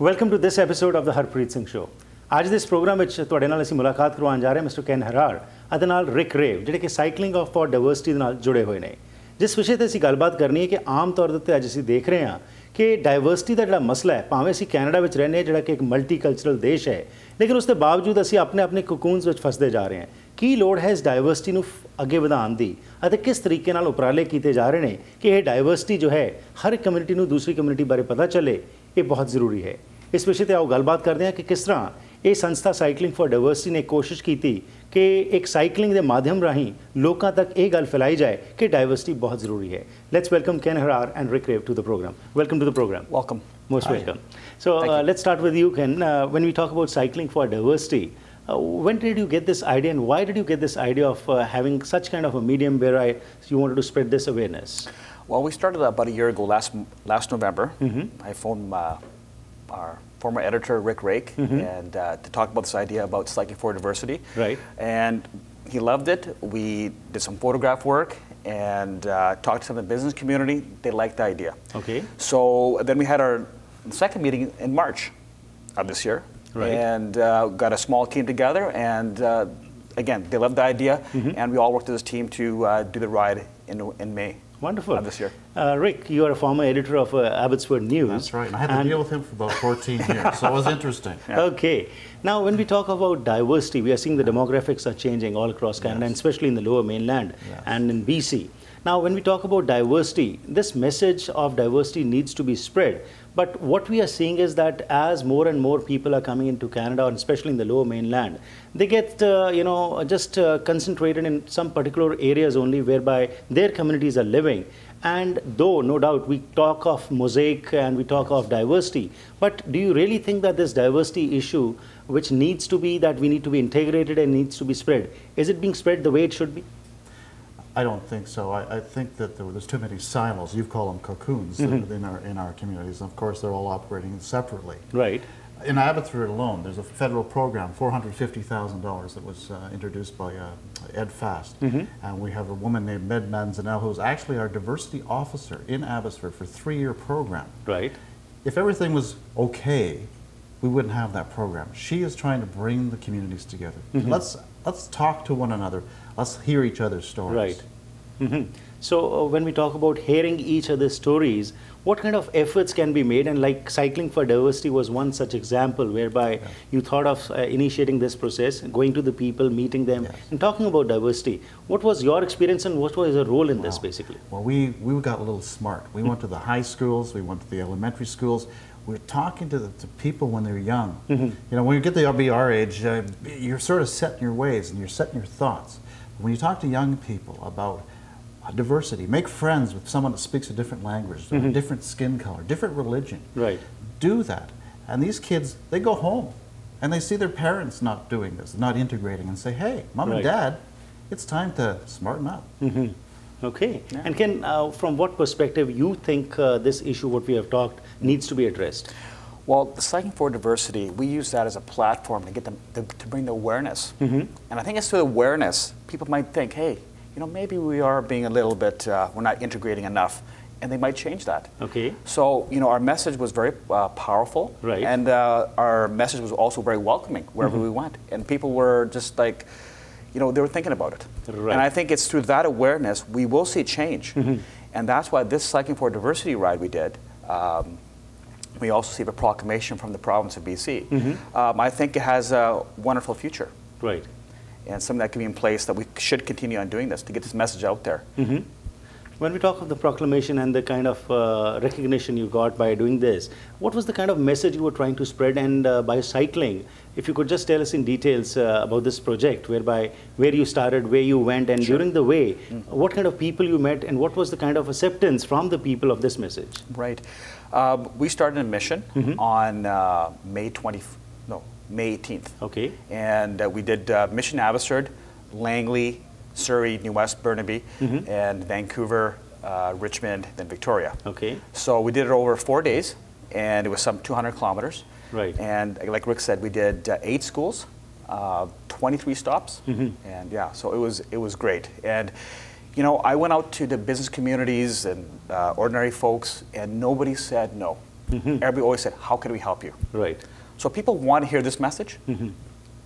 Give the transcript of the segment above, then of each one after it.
Welcome to this episode of the Harpreet Singh Show. आज this program ਵਿੱਚ ਤੁਹਾਡੇ ਨਾਲ ਅਸੀਂ ਮੁਲਾਕਾਤ ਕਰਵਾਉਣ ਜਾ ਰਹੇ ਹਾਂ ਮਿਸਟਰ ਕੈਨ ਹਰਾਰ ਅਤੇ ਨਾਲ ਰਿਕ ਰੇਵ ਜਿਹੜੇ ਕਿ ਸਾਈਕਲਿੰਗ ਫॉर ਡਾਇਵਰਸਿਟੀ ਦੇ ਨਾਲ ਜੁੜੇ ਹੋਏ ਨੇ। ਜਿਸ ਵਿਸ਼ੇ ਤੇ ਅਸੀਂ ਗੱਲਬਾਤ ਕਰਨੀ ਹੈ ਕਿ ਆਮ ਤੌਰ ਤੇ ਅੱਜ ਅਸੀਂ ਦੇਖ ਰਹੇ ਹਾਂ ਕਿ ਡਾਇਵਰਸਿਟੀ ਦਾ ਜਿਹੜਾ ਮਸਲਾ ਹੈ, ਭਾਵੇਂ ਅਸੀਂ ਕੈਨੇਡਾ ਵਿੱਚ ਰਹਿੰਦੇ ਹਾਂ ਜਿਹੜਾ ਕਿ ਇੱਕ ਮਲਟੀਕਲਚਰਲ ਦੇਸ਼ ਹੈ, ਲੇਕਿਨ ਉਸ ਦੇ ਬਾਵਜੂਦ ਅਸੀਂ ਆਪਣੇ ਕੋਕੂਨਸ ਵਿੱਚ ਫਸਦੇ ਜਾ ਰਹੇ ਹਾਂ। ਕੀ ਲੋੜ ਹੈ ਇਸ ਡਾਇਵਰਸਿਟੀ ਨੂੰ ਅੱਗੇ ਵਧਾਉਣ ਦੀ ਅਤੇ ਕਿਸ ਤਰੀਕੇ ਨਾਲ ਉਪਰਾਲੇ ਕੀਤੇ ਜਾ ਰਹੇ ਨੇ ਕਿ ਇਹ ਡਾਇਵਰਸਿਟੀ ਜੋ ਹੈ ਹਰ ਕਮਿਊਨਿਟੀ ਨੂੰ ਦੂਸਰੀ ਕਮਿਊਨਿਟੀ ਬਾਰੇ ਪਤਾ ਚੱਲੇ, ਇਹ ਬਹੁਤ ਜ਼ਰੂਰੀ ਹੈ। ਇਸ ਵਿਸ਼ੇ ਤੇ ਆਓ ਗੱਲਬਾਤ ਕਰਦੇ ਹਾਂ ਕਿ ਕਿਸ ਤਰ੍ਹਾਂ ਇਹ ਸੰਸਥਾ ਸਾਈਕਲਿੰਗ ਫॉर ਡਾਇਵਰਸਿਟੀ ਨੇ ਕੋਸ਼ਿਸ਼ ਕੀਤੀ ਕਿ ਇੱਕ ਸਾਈਕਲਿੰਗ ਦੇ ਮਾਧਿਅਮ ਰਾਹੀਂ ਲੋਕਾਂ ਤੱਕ ਇਹ ਗੱਲ ਫੈਲਾਈ ਜਾਏ ਕਿ ਡਾਇਵਰਸਿਟੀ ਬਹੁਤ ਜ਼ਰੂਰੀ ਹੈ। Let's welcome Ken Harar and Rick Rave to the programme. Welcome to the programme. Welcome. Most welcome. So let's start with you, Ken. When we talk about cycling for diversity, when did you get this idea and why did you get this idea of having such kind of a medium where you wanted to spread this awareness? Well, we started about a year ago, last November. I phoned our former editor, Rick Rake, and to talk about this idea about Cycling for Diversity. Right. And he loved it. We did some photograph work and talked to some of the business community. They liked the idea. Okay. So then we had our second meeting in March of this year. Right. And got a small team together, and again, they loved the idea, and we all worked as a team to do the ride in May. Wonderful. Of this year. Rick, you are a former editor of Abbotsford News. That's right. And I had to deal with him for about 14 years, so it was interesting. Yeah. Okay. Now, when we talk about diversity, we are seeing the demographics are changing all across Canada, and especially in the lower mainland and in BC. Now, when we talk about diversity, this message of diversity needs to be spread. But what we are seeing is that as more and more people are coming into Canada, and especially in the lower mainland, they get, just concentrated in some particular areas only whereby their communities are living. And though, no doubt, we talk of mosaic and we talk of diversity, but do you really think that this diversity issue, which needs to be, that we need to be integrated and needs to be spread, is it being spread the way it should be? I don't think so. I think that there's too many silos. You call them cocoons in our communities. Of course, they're all operating separately. Right. In Abbotsford alone, there's a federal program, $450,000, that was introduced by Ed Fast. And we have a woman named Med Manzanel, who's actually our diversity officer in Abbotsford for a 3-year program. Right. If everything was okay, we wouldn't have that program. She is trying to bring the communities together. Let's talk to one another. Let's hear each other's stories. Right. So when we talk about hearing each other's stories, what kind of efforts can be made? And like Cycling for Diversity was one such example whereby you thought of initiating this process, going to the people, meeting them, and talking about diversity. What was your experience and what was your role in this basically? Well, we got a little smart. We went to the high schools, we went to the elementary schools. We're talking to people when they're young. When you get to be our age, you're sort of set in your ways and you're set in your thoughts. When you talk to young people about diversity, make friends with someone that speaks a different language, different skin color, different religion. Right. Do that. And these kids, they go home and they see their parents not doing this, not integrating, and say, hey, Mom and Dad, it's time to smarten up. Okay. Yeah. And Ken, from what perspective you think this issue, what we have talked, needs to be addressed? Well, the Cycling for Diversity, we use that as a platform to get them to bring the awareness. And I think it's through awareness, people might think, hey, maybe we are being a little bit, we're not integrating enough, and they might change that. Okay. So, our message was very powerful, right. And our message was also very welcoming wherever we went, and people were just like, they were thinking about it. Right. And I think it's through that awareness we will see change. And that's why this Cycling for Diversity ride we did, we also received a proclamation from the province of BC. I think it has a wonderful future. Right. And something that can be in place that we should continue on doing this to get this message out there. When we talk of the proclamation and the kind of recognition you got by doing this, what was the kind of message you were trying to spread? And by cycling, if you could just tell us in details about this project, where you started, where you went, and during the way, what kind of people you met, and what was the kind of acceptance from the people of this message? Right. We started a mission on May 18th. Okay. And we did Mission Abbotsford, Langley, Surrey, New West, Burnaby, and Vancouver, Richmond, then Victoria. Okay. So we did it over 4 days, and it was some 200 kilometers. Right. And like Rick said, we did 8 schools, 23 stops, and yeah, so it was great. And you know, I went out to the business communities and ordinary folks, and nobody said no. everybody always said, how can we help you? Right. So people want to hear this message.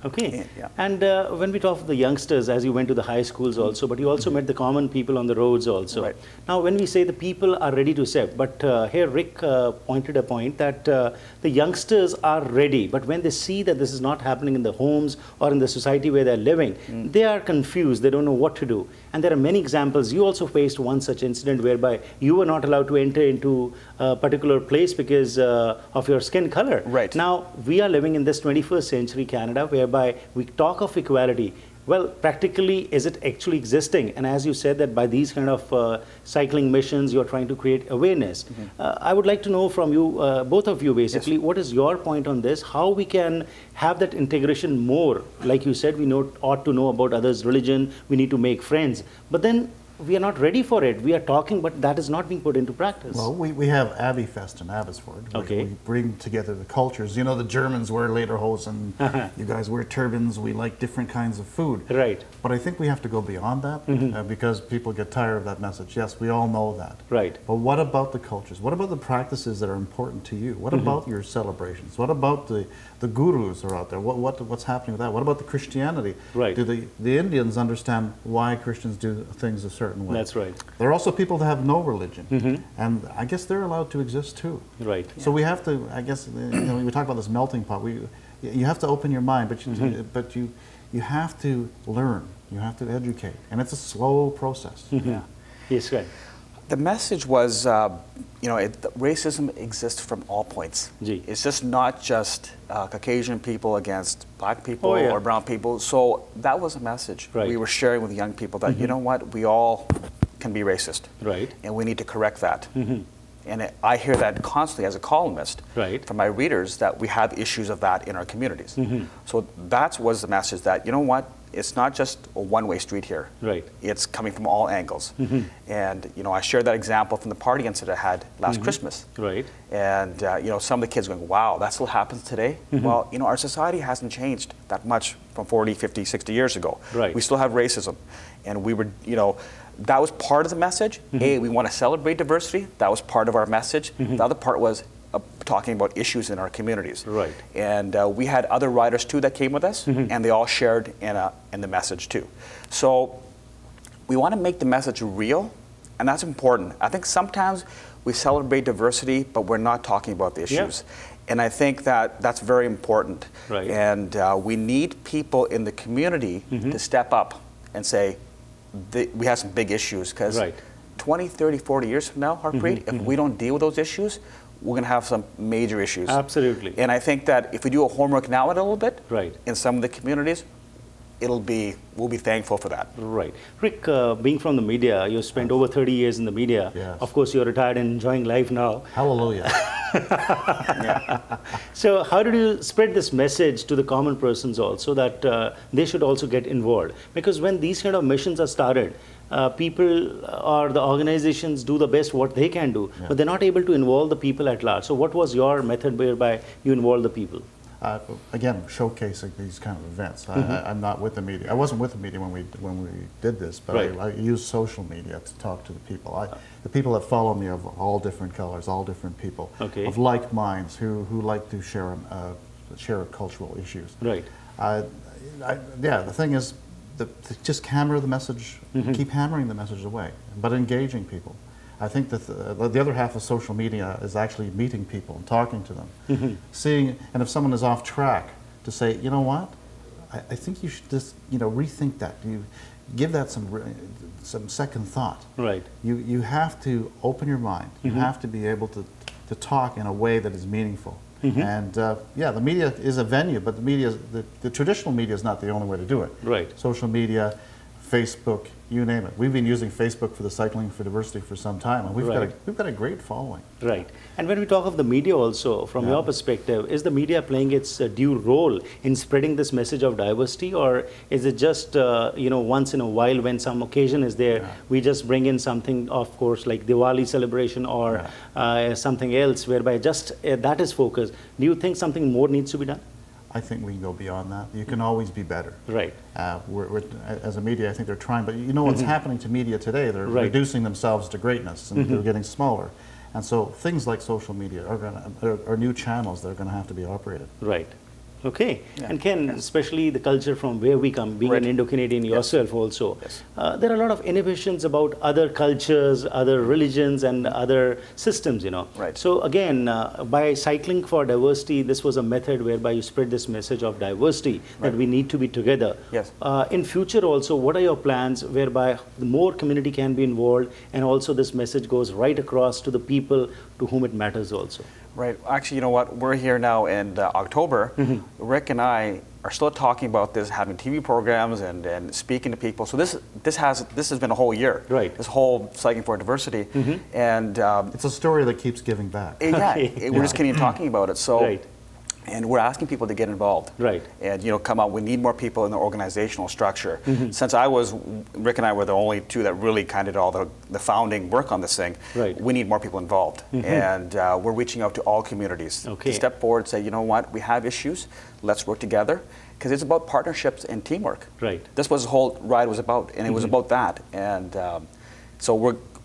Okay. Yeah. And when we talk of the youngsters, as you went to the high schools also, but you also met the common people on the roads also. Right. Now, when we say the people are ready to accept, but here Rick pointed a point that the youngsters are ready, but when they see that this is not happening in the homes or in the society where they're living, they are confused, they don't know what to do. And there are many examples. You also faced one such incident whereby you were not allowed to enter into a particular place because of your skin color. Right. Now, we are living in this 21st century Canada whereby we talk of equality. Well, practically, is it actually existing? And as you said that by these kind of cycling missions, you're trying to create awareness. I would like to know from you, both of you basically, what is your point on this? How we can have that integration more? Like you said, we ought to know about others' religion, we need to make friends. But then we are not ready for it. We are talking, but that is not being put into practice. Well, we have Abbey Fest in Abbotsford. Okay. We bring together the cultures. You know, the Germans wear lederhosen, you guys wear turbans, we like different kinds of food. Right. But I think we have to go beyond that because people get tired of that message. Yes, we all know that. Right. But what about the cultures? What about the practices that are important to you? What about your celebrations? What about the gurus are out there? What's happening with that? What about the Christianity? Right. Do the Indians understand why Christians do things a certain way? That's right. There are also people that have no religion, and I guess they're allowed to exist too. Right. So we have to, I guess, we talk about this melting pot. You have to open your mind, but you have to learn. You have to educate, and it's a slow process. Yeah. Yes, right. The message was, racism exists from all points. Gee. It's just not just Caucasian people against black people Oh, or brown people. So that was a message Right. we were sharing with young people that, you know what, we all can be racist. Right. And we need to correct that. And I hear that constantly as a columnist Right. from my readers that we have issues of that in our communities. So that was the message that, you know what, it's not just a one-way street here. Right. It's coming from all angles. And, I shared that example from the party incident I had last Christmas. Right. And, some of the kids going, wow, that still happens today? Well, our society hasn't changed that much from 40, 50, 60 years ago. Right. We still have racism. And we were, that was part of the message. A, we want to celebrate diversity. That was part of our message. The other part was talking about issues in our communities. Right. And we had other writers too that came with us, and they all shared in the message too. So we want to make the message real, and that's important. I think sometimes we celebrate diversity, but we're not talking about the issues. And I think that that's very important. Right. And we need people in the community to step up and say, we have some big issues, because 20, 30, 40 years from now, Harpreet, if we don't deal with those issues, we're going to have some major issues. Absolutely. And I think that if we do a homework now a little bit, Right. in some of the communities, we'll be thankful for that. Right. Rick, being from the media, you spent over 30 years in the media. Yes. Of course, you're retired and enjoying life now. Hallelujah. So how did you spread this message to the common persons also that they should also get involved? Because when these kind of missions are started, people or the organizations do the best what they can do, but they're not able to involve the people at large. So what was your method whereby you involve the people? Again, showcasing these kind of events. I'm not with the media. I wasn't with the media when we did this, but I use social media to talk to the people. The people that follow me of all different colors, all different people, of like minds who like to share cultural issues. Right. The thing is, to just hammer the message, keep hammering the message away, but engaging people. I think that the other half of social media is actually meeting people and talking to them, seeing, and if someone is off track, to say, you know what, I think you should just rethink that. You give that some second thought. Right. You have to open your mind. You have to be able to talk in a way that is meaningful. And the media is a venue, but the traditional media is not the only way to do it. Right. Social media, Facebook, you name it. We've been using Facebook for the Cycling for Diversity for some time, and we've got a great following. Right. And when we talk of the media also, from your perspective, is the media playing its due role in spreading this message of diversity, or is it just once in a while when some occasion is there, we just bring in something, of course, like Diwali celebration or something else, whereby just that is focused? Do you think something more needs to be done? I think we can go beyond that. You can always be better. Right. As a media, I think they're trying, but you know what's happening to media today? They're reducing themselves to greatness, and they're getting smaller. And so things like social media are new channels that are going to have to be operated. Right. Okay. Yeah. And Ken, especially the culture from where we come, being an Indo-Canadian yourself also, there are a lot of inhibitions about other cultures, other religions, and other systems, you know. Right. So again, by Cycling for Diversity, this was a method whereby you spread this message of diversity, that we need to be together. Yes. In future also, what are your plans whereby more community can be involved, and also this message goes right across to the people to whom it matters also? Right. Actually, you know what? We're here now in October. Rick and I are still talking about this, having TV programs and speaking to people. So this has been a whole year. Right. This whole Cycling for Diversity, and it's a story that keeps giving back. Yeah. We're just keeping talking about it. So. Right. And we're asking people to get involved. Right. And, you know, come out. We need more people in the organizational structure. Since Rick and I were the only two that really kind of did all the founding work on this thing, we need more people involved. And we're reaching out to all communities to step forward and say, you know what, we have issues, let's work together. Because it's about partnerships and teamwork. Right. This was the whole ride was about, and it was about that. And so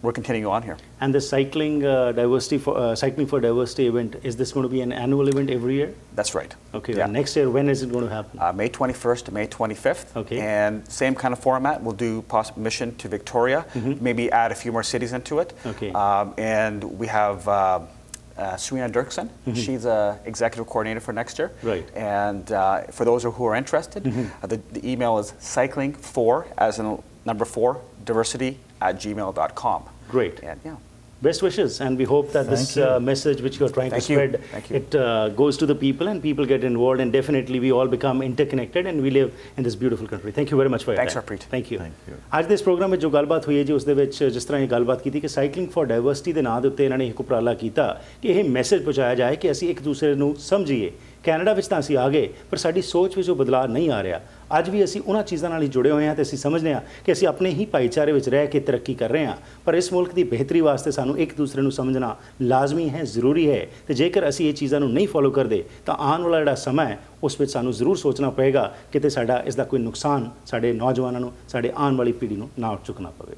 we're continuing on here. And the Cycling for Diversity event, is this going to be an annual event every year? That's right. Okay. Yeah. Next year, when is it going to happen? May 21st to May 25th. Okay. And same kind of format. We'll do mission to Victoria, maybe add a few more cities into it. Okay. And we have Serena Dirksen. She's the executive coordinator for next year. Right. And for those who are interested, the email is cycling4, as in number 4, diversity@gmail.com. Great. And yeah. Best wishes, and we hope that this message which you're trying to spread, it goes to the people and people get involved, and definitely we all become interconnected and we live in this beautiful country. Thank you very much for your time. Thanks, Harpreet. Thank you. Thank you. आज ਦੇ programme ਵਿੱਚ ਜੋ ਗੱਲਬਾਤ ਹੋਈ ਹੈ ਜੀ, ਉਸ ਦੇ ਵਿੱਚ ਜਿਸ ਤਰ੍ਹਾਂ ਇਹ ਗੱਲਬਾਤ ਕੀਤੀ ਕਿ ਸਾਈਕਲਿੰਗ ਫॉर ਡਾਈਵਰਸਿਟੀ ਦੇ ਨਾਂ ਦੇ ਉੱਤੇ ਇਹਨਾਂ ਨੇ ਇੱਕ ਉਪਰਾਲਾ ਕੀਤਾ ਕਿ ਇਹ ਮੈਸੇਜ ਪਹੁੰਚਾਇਆ ਜਾਏ ਕਿ ਅਸੀਂ ਇੱਕ ਦੂਸਰੇ ਨੂੰ ਸਮਝੀਏ। ਕੈਨੇਡਾ ਵਿੱਚ ਤਾਂ ਅਸੀਂ ਆ ਗਏ, ਪਰ ਸਾਡੀ ਸੋਚ ਵਿੱਚ ਉਹ ਬਦਲਾਅ ਨਹੀਂ ਆ ਰਿਹਾ। ਅੱਜ ਵੀ ਅਸੀਂ ਉਹਨਾਂ ਚੀਜ਼ਾਂ ਨਾਲ ਹੀ ਜੁੜੇ ਹੋਏ ਹਾਂ ਤੇ ਅਸੀਂ ਸਮਝਦੇ ਹਾਂ ਕਿ ਅਸੀਂ ਆਪਣੇ ਹੀ ਭਾਈਚਾਰੇ ਵਿੱਚ ਰਹਿ ਕੇ ਤਰੱਕੀ ਕਰ ਰਹੇ ਹਾਂ, ਪਰ ਇਸ ਮੁਲਕ ਦੀ ਬਿਹਤਰੀ ਵਾਸਤੇ ਸਾਨੂੰ ਇੱਕ ਦੂਸਰੇ ਨੂੰ ਸਮਝਣਾ ਲਾਜ਼ਮੀ ਹੈ, ਜ਼ਰੂਰੀ ਹੈ। ਤੇ ਜੇਕਰ ਅਸੀਂ ਇਹ ਚੀਜ਼ਾਂ ਨੂੰ ਨਹੀਂ ਫੋਲੋ ਕਰਦੇ ਤਾਂ ਆਉਣ ਵਾਲਾ ਜਿਹੜਾ ਸਮਾਂ ਹੈ ਉਸ ਵਿੱਚ ਸਾਨੂੰ ਜ਼ਰੂਰ ਸੋਚਣਾ ਪਏਗਾ ਕਿਤੇ ਸਾਡਾ ਇਸ ਦਾ ਕੋਈ ਨੁਕਸਾਨ ਸਾਡੇ ਨੌਜਵਾਨਾਂ ਨੂੰ, ਸਾਡੇ ਆਉਣ ਵਾਲੀ ਪੀੜ੍ਹੀ ਨੂੰ ਨਾ ਚੁੱਕਣਾ ਪਵੇ।